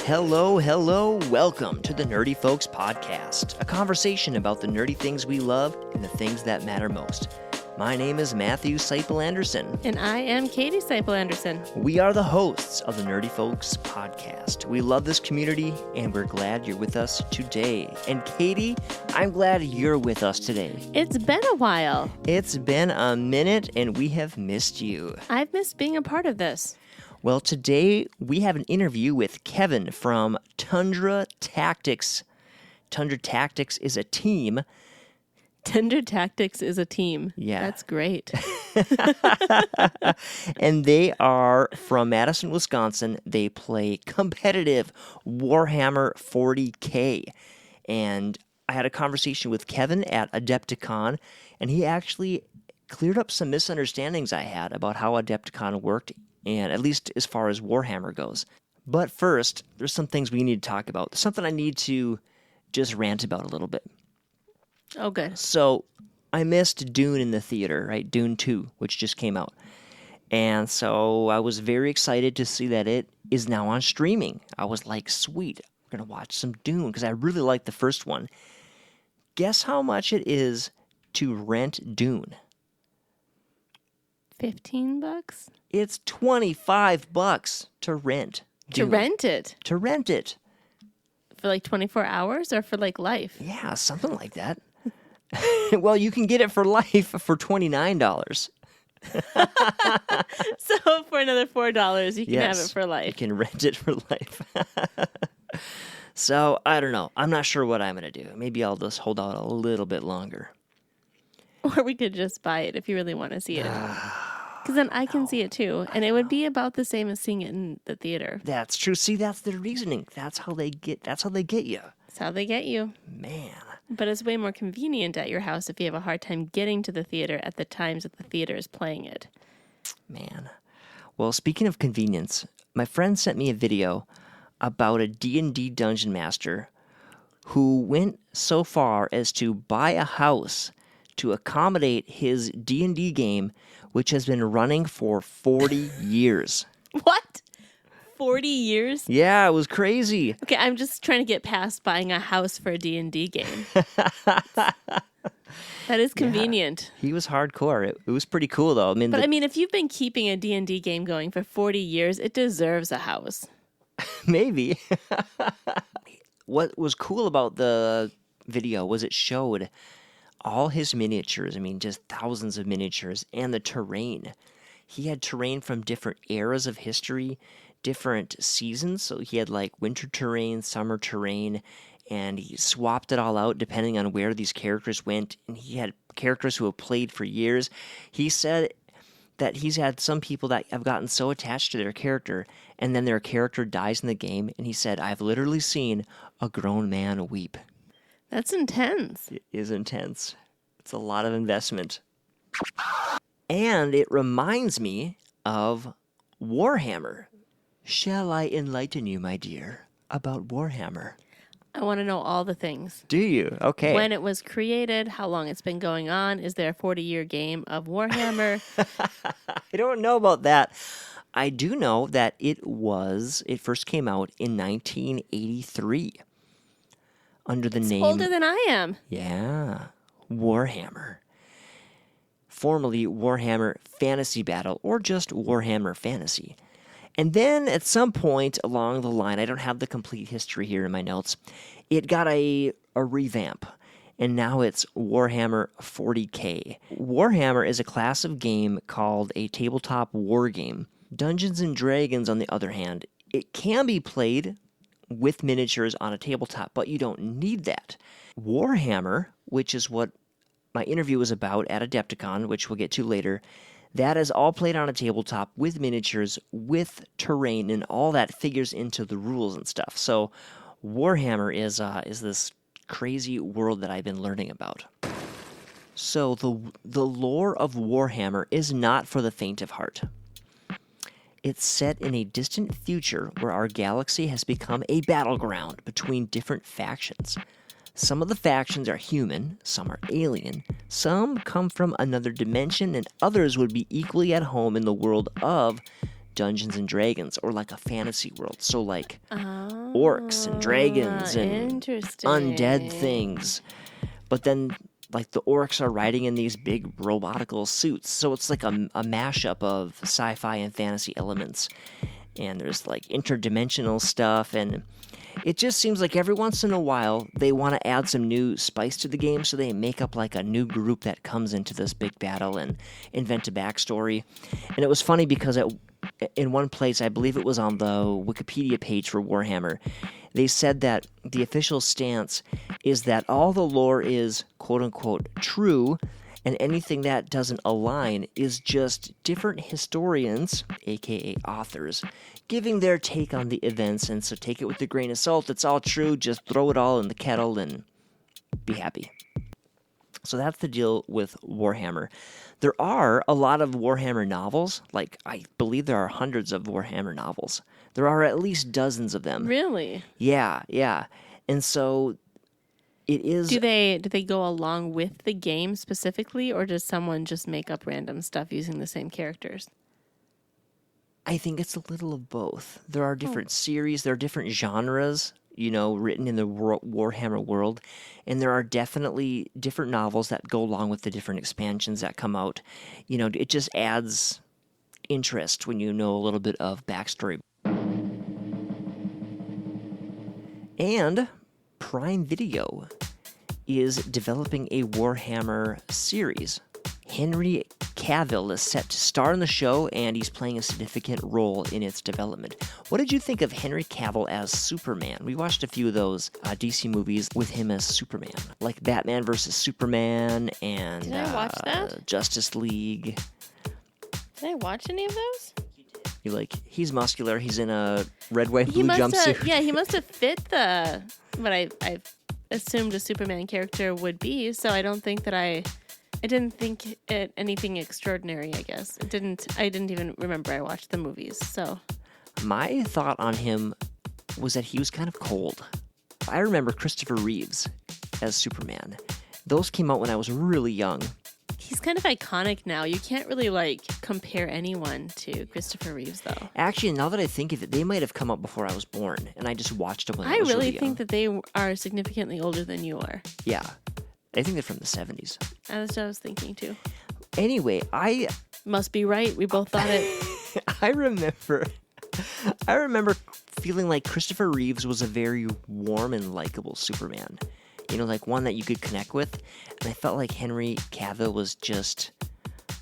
Hello, welcome to the Nerdy Folks Podcast, a conversation about the nerdy things we love and the things that matter most. My name is Matthew Seipel-Anderson. And I am Katie Seipel-Anderson. We are the hosts of the Nerdy Folks Podcast. We love this community, and we're glad you're with us today. And Katie, I'm glad you're with us today. It's been a while. It's been a minute, and we have missed you. I've missed being a part of this. Well, today we have an interview with Kevin from Tundra Tactics. Tundra Tactics is a team. Tundra Tactics is a team. Yeah. That's great. And they are from Madison, Wisconsin. They play competitive Warhammer 40K. And I had a conversation with Kevin at Adepticon, and he actually cleared up some misunderstandings I had about how Adepticon worked, and at least as far as Warhammer goes. But first, there's some things we need to talk about. Something I need to just rant about a little bit. Oh, good. So, I missed Dune in the theater, right? Dune 2, which just came out. And so, I was very excited to see that it is now on streaming. I was like, sweet, I'm going to watch some Dune, because I really liked the first one. Guess how much it is to rent Dune? $15? It's $25 to rent Dune. To rent it? To rent it. For like 24 hours or for like life? Yeah, something like that. Well, you can get it for life for $29. So for another $4, you can have it for You life. can rent it for life. So, I don't know. I'm not sure what I'm going to do. Maybe I'll just hold out a little bit longer. Or we could just buy it if you really want to see it. Because then I can see it too. And it would be about the same as seeing it in the theater. That's true. See, that's their reasoning. That's how they get you. That's how they get you. Man. But it's way more convenient at your house if you have a hard time getting to the theater at the times that the theater is playing it. Man. Well, speaking of convenience, my friend sent me a video about a D&D dungeon master who went so far as to buy a house to accommodate his D&D game, which has been running for 40 years. What? 40 years? Yeah, it was crazy. Okay, I'm just trying to get past buying a house for a D&D game. That is convenient. Yeah, he was hardcore. It was pretty cool, though. I mean, if you've been keeping a D&D game going for 40 years, it deserves a house. Maybe. What was cool about the video was it showed all his miniatures. I mean, just thousands of miniatures, and the terrain. He had terrain from different eras of history, different seasons. So he had like winter terrain, summer terrain, and he swapped it all out depending on where these characters went. And he had characters who have played for years. He said that he's had some people that have gotten so attached to their character, and then their character dies in the game. And he said, I've literally seen a grown man weep. That's intense. It is intense. It's a lot of investment. And it reminds me of Warhammer. Shall I enlighten you, my dear, about Warhammer? I want to know all the things. Do you? Okay. When it was created, how long it's been going on, is there a 40-year game of Warhammer? I don't know about that. I do know that it first came out in 1983. Under the name... older than I am. Yeah. Warhammer. Formerly Warhammer Fantasy Battle, or just Warhammer Fantasy. And then at some point along the line, I don't have the complete history here in my notes, it got a revamp. And now it's Warhammer 40K. Warhammer is a class of game called a tabletop war game. Dungeons and Dragons, on the other hand, it can be played with miniatures on a tabletop, but you don't need that. Warhammer, which is what my interview was about at Adepticon, which we'll get to later, that is all played on a tabletop with miniatures, with terrain, and all that figures into the rules and stuff. So Warhammer is this crazy world that I've been learning about. So the lore of Warhammer is not for the faint of heart. It's set in a distant future where our galaxy has become a battleground between different factions. Some of the factions are human, some are alien, some come from another dimension, and others would be equally at home in the world of Dungeons and Dragons or like a fantasy world. So like orcs and dragons and interesting. undead things. But then like the orcs are riding in these big robotical suits. So it's like a mashup of sci-fi and fantasy elements. And there's like interdimensional stuff, and it just seems like every once in a while they want to add some new spice to the game, so they make up like a new group that comes into this big battle and invent a backstory. And it was funny because in one place, I believe it was on the Wikipedia page for Warhammer, they said that the official stance is that all the lore is quote-unquote true, and anything that doesn't align is just different historians, aka authors, giving their take on the events, and so take it with a grain of salt. It's all true, just throw it all in the kettle and be happy. So that's the deal with Warhammer. There are a lot of Warhammer novels. Like, I believe there are hundreds of Warhammer novels. There are at least dozens of them. Really? Yeah. And so it is. Do they go along with the game specifically, or does someone just make up random stuff using the same characters? I think it's a little of both. There are different series, there are different genres, written in the Warhammer world, and there are definitely different novels that go along with the different expansions that come out. It just adds interest when you know a little bit of backstory. And Prime Video is developing a Warhammer series. Henry Cavill is set to star in the show, and he's playing a significant role in its development. What did you think of Henry Cavill as Superman? We watched a few of those DC movies with him as Superman, like Batman vs. Superman and Did I watch that? Justice League. Did I watch any of those? He's muscular, he's in a red, white, blue jumpsuit. He must have fit what I assumed a Superman character would be, so I don't think that I didn't think it anything extraordinary, I guess. I didn't even remember I watched the movies, so. My thought on him was that he was kind of cold. I remember Christopher Reeves as Superman. Those came out when I was really young. He's kind of iconic now. You can't really, compare anyone to Christopher Reeves, though. Actually, now that I think of it, they might have come out before I was born, and I just watched them when I was really young. I really think that they are significantly older than you are. Yeah. I think they're from the 70s. That's what I was thinking, too. Anyway, I... Must be right. We both thought it. I remember feeling like Christopher Reeves was a very warm and likable Superman. One that you could connect with. And I felt like Henry Cavill was just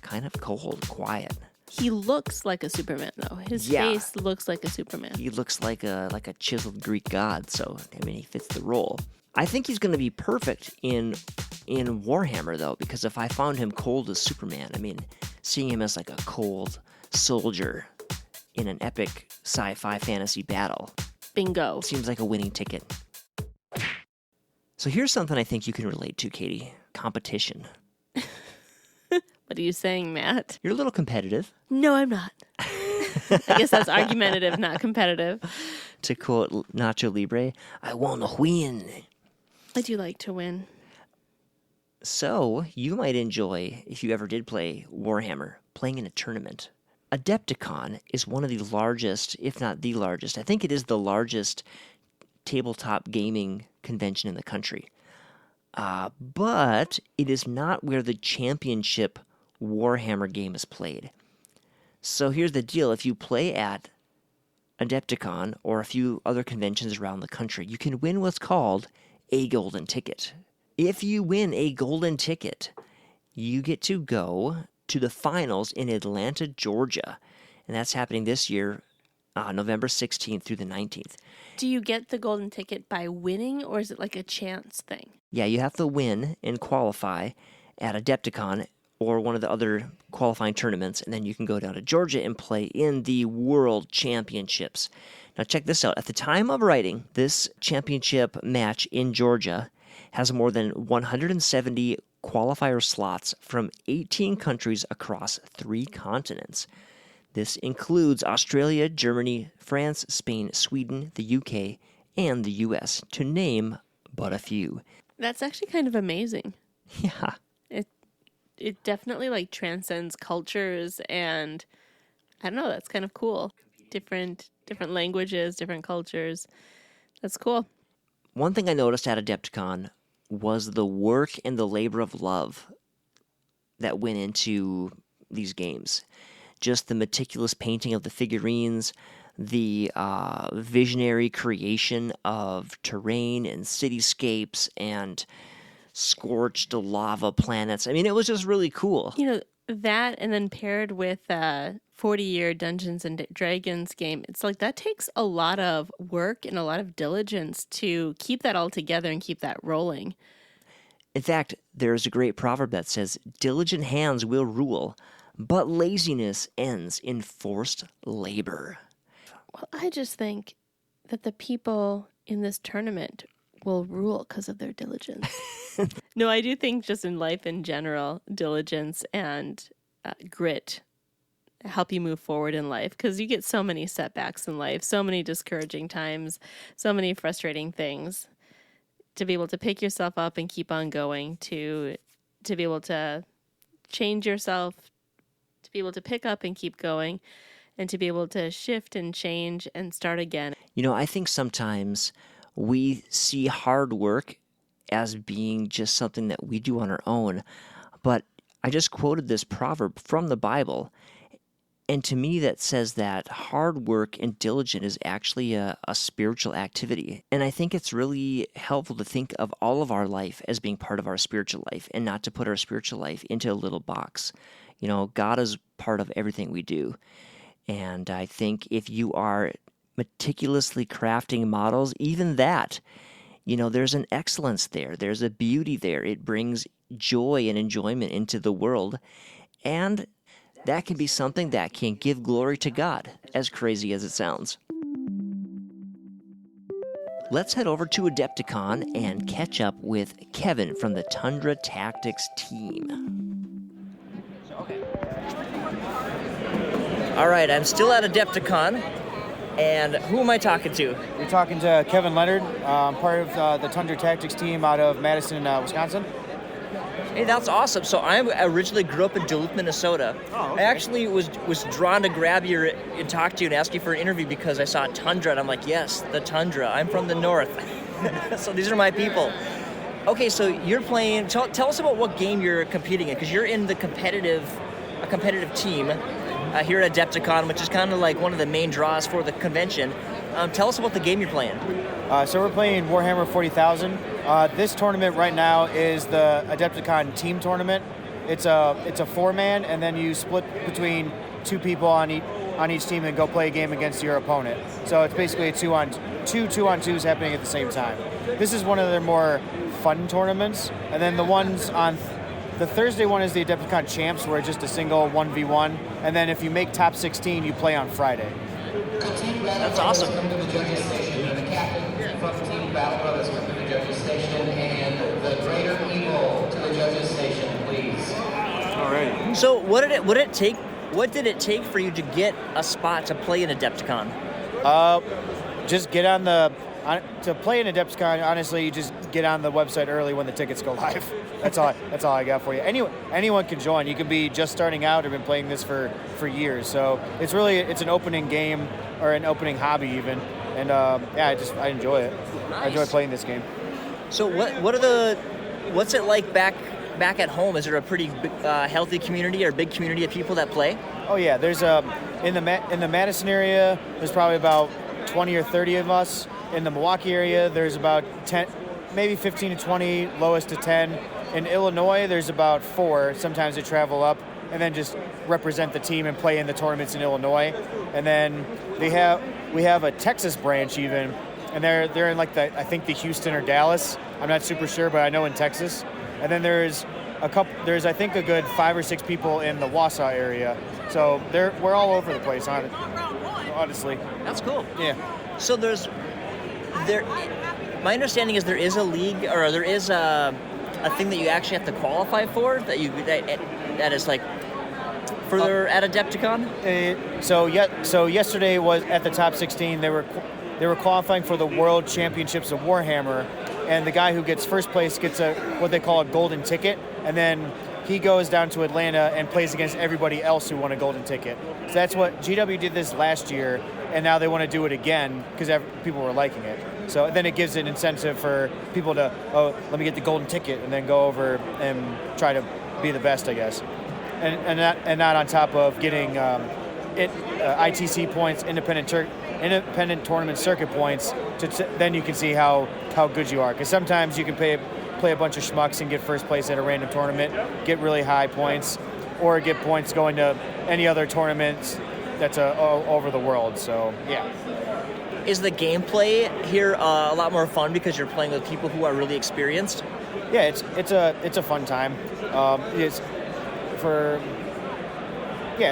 kind of cold, quiet. He looks like a Superman, though. His face looks like a Superman. He looks like a chiseled Greek god, so, he fits the role. I think he's going to be perfect in Warhammer, though, because if I found him cold as Superman, seeing him as like a cold soldier in an epic sci-fi fantasy battle. Bingo. Seems like a winning ticket. So here's something I think you can relate to, Katie. Competition. What are you saying, Matt? You're a little competitive. No, I'm not. I guess that's argumentative, not competitive. To quote Nacho Libre, I want to win. I do like to win. So, you might enjoy, if you ever did play Warhammer, playing in a tournament. Adepticon is one of the largest, if not the largest, I think it is the largest tabletop gaming convention in the country. But it is not where the championship Warhammer game is played. So here's the deal. If you play at Adepticon or a few other conventions around the country, you can win what's called a golden ticket. If you win a golden ticket, you get to go to the finals in Atlanta, Georgia. And that's happening this year, November 16th through the 19th. Do you get the golden ticket by winning, or is it like a chance thing? Yeah, you have to win and qualify at Adepticon or one of the other qualifying tournaments, and then you can go down to Georgia and play in the World Championships. Now check this out. At the time of writing, this championship match in Georgia has more than 170 qualifier slots from 18 countries across 3 continents. This includes Australia, Germany, France, Spain, Sweden, the UK, and the US, to name but a few. That's actually kind of amazing. Yeah. It definitely transcends cultures and I don't know. That's kind of cool. Different languages, different cultures. That's cool. One thing I noticed at Adepticon was the work and the labor of love that went into these games. Just the meticulous painting of the figurines, the visionary creation of terrain and cityscapes and scorched lava planets. I mean, it was just really cool. You know, that and then paired with 40-year Dungeons and Dragons game, it's like that takes a lot of work and a lot of diligence to keep that all together and keep that rolling. In fact, there's a great proverb that says, "Diligent hands will rule, but laziness ends in forced labor." Well, I just think that the people in this tournament will rule because of their diligence. No, I do think just in life in general, diligence and grit help you move forward in life, because you get so many setbacks in life, so many discouraging times, so many frustrating things. To be able to pick yourself up and keep on going, to be able to change yourself, to be able to pick up and keep going, and to be able to shift and change and start again. You know, I think sometimes we see hard work as being just something that we do on our own, but I just quoted this proverb from the Bible, and to me that says that hard work and diligence is actually a spiritual activity. And I think it's really helpful to think of all of our life as being part of our spiritual life and not to put our spiritual life into a little box. You know, God is part of everything we do. And I think if you are meticulously crafting models, even that, you know, there's an excellence there. There's a beauty there. It brings joy and enjoyment into the world. And that can be something that can give glory to God, as crazy as it sounds. Let's head over to Adepticon and catch up with Kevin from the Tundra Tactics team. All right, I'm still at Adepticon, and who am I talking to? You're talking to Kevin Leonard, part of the Tundra Tactics team out of Madison, Wisconsin. Hey, that's awesome. So I originally grew up in Duluth, Minnesota. Oh, okay. I actually was drawn to grab you and talk to you and ask you for an interview because I saw Tundra, and I'm like, yes, the Tundra. I'm from the north. So these are my people. Okay, so you're playing. Tell us about what game you're competing in, because you're in a competitive team here at Adepticon, which is kind of like one of the main draws for the convention. Tell us about the game you're playing. So we're playing Warhammer 40,000. This tournament right now is the Adepticon team tournament. It's a 4-man, and then you split between 2 people on each team and go play a game against your opponent. So it's basically a 2-on-2s happening at the same time. This is one of their more fun tournaments. And then the ones on the Thursday one is the Adepticon Champs, where it's just a single 1v1. And then if you make top 16, you play on Friday. That's awesome. Come to the judges station, and the captain from Team Battle Brothers come to the judges station, and the Greater Evil to the judges station, please. All right. So what did it take for you to get a spot to play in Adepticon? Just get to play in Adepticon. Honestly, you just get on the website early when the tickets go live. That's all I got for you. Anyone can join. You can be just starting out or been playing this for years. So it's an opening game or an opening hobby even. And I enjoy it. Nice. I enjoy playing this game. So what's it like back at home? Is there a pretty healthy community or big community of people that play? Oh yeah, there's in the Madison area, there's probably about 20 or 30 of us. In the Milwaukee area, there's about 10, maybe 15 to 20, lowest to 10. In Illinois, there's about 4. Sometimes they travel up and then just represent the team and play in the tournaments in Illinois. And then we have a Texas branch even, and they're in like I think the Houston or Dallas. I'm not super sure, but I know in Texas. And then there's I think a good 5 or 6 people in the Wausau area. So we're all over the place, honestly. That's cool. Yeah. So my understanding is there is a league, or there is a thing that you actually have to qualify for, that is like further at Adepticon? So yesterday was at the top 16. They were qualifying for the World Championships of Warhammer, and the guy who gets first place gets what they call a golden ticket, and then he goes down to Atlanta and plays against everybody else who won a golden ticket. So that's what GW did this last year, and now they want to do it again because people were liking it. So then it gives an incentive for people to, let me get the golden ticket and then go over and try to be the best, I guess. And not on top of getting ITC points, independent tournament circuit points. Then you can see how good you are. Because sometimes you can play a bunch of schmucks and get first place at a random tournament, get really high points, or get points going to any other tournaments that's all over the world. So yeah. Is the gameplay here a lot more fun because you're playing with people who are really experienced? Yeah, it's a fun time.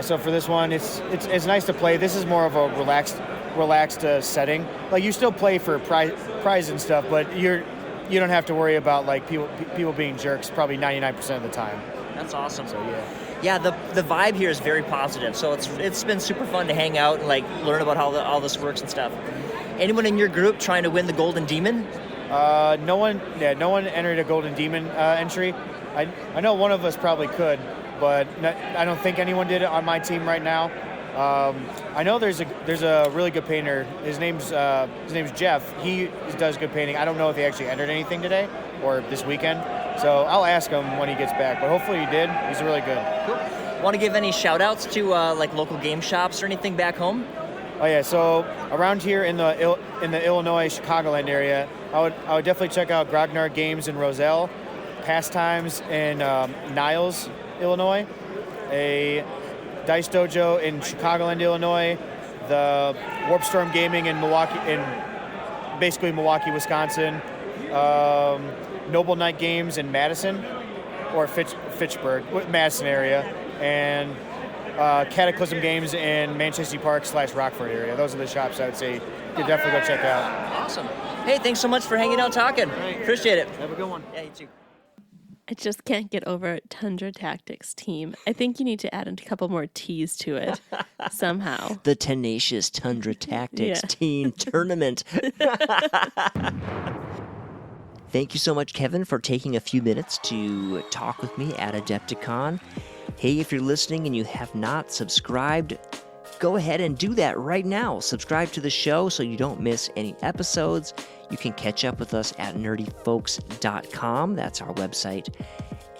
So for this one, it's nice to play. This is more of a relaxed setting. Like you still play for prize and stuff, but you don't have to worry about like people being jerks probably 99% of the time. That's awesome. So yeah. Yeah, the vibe here is very positive. So it's been super fun to hang out and like learn about how all this works and stuff. Anyone in your group trying to win the Golden Demon? No one entered a Golden Demon entry. I know one of us probably could, but I don't think anyone did it on my team right now. I know there's a really good painter. His name's Jeff. He does good painting. I don't know if he actually entered anything today or this weekend. So I'll ask him when he gets back. But hopefully he did. He's really good. Cool. Want to give any shout outs to like local game shops or anything back home? Oh yeah. So around here in the Illinois Chicagoland area, I would definitely check out Grognard Games in Roselle, Pastimes in Niles, Illinois, a Dice Dojo in Chicagoland, Illinois, the Warp Storm Gaming in Milwaukee, Wisconsin, Noble Knight Games in Madison, or Fitchburg, Madison area, and Cataclysm Games in Manchester Park / Rockford area. Those are the shops I would say you could definitely go check out. Awesome. Hey, thanks so much for hanging out talking. Right. Appreciate it. Have a good one. Yeah, you too. I just can't get over Tundra Tactics Team. I think you need to add a couple more T's to it somehow. The Tenacious Tundra Tactics Yeah. Team Tournament. Thank you so much, Kevin, for taking a few minutes to talk with me at Adepticon. Hey, if you're listening and you have not subscribed, go ahead and do that right now. Subscribe to the show so you don't miss any episodes. You can catch up with us at nerdyfolks.com. That's our website.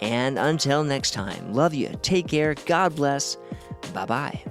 And until next time, love you. Take care. God bless. Bye-bye.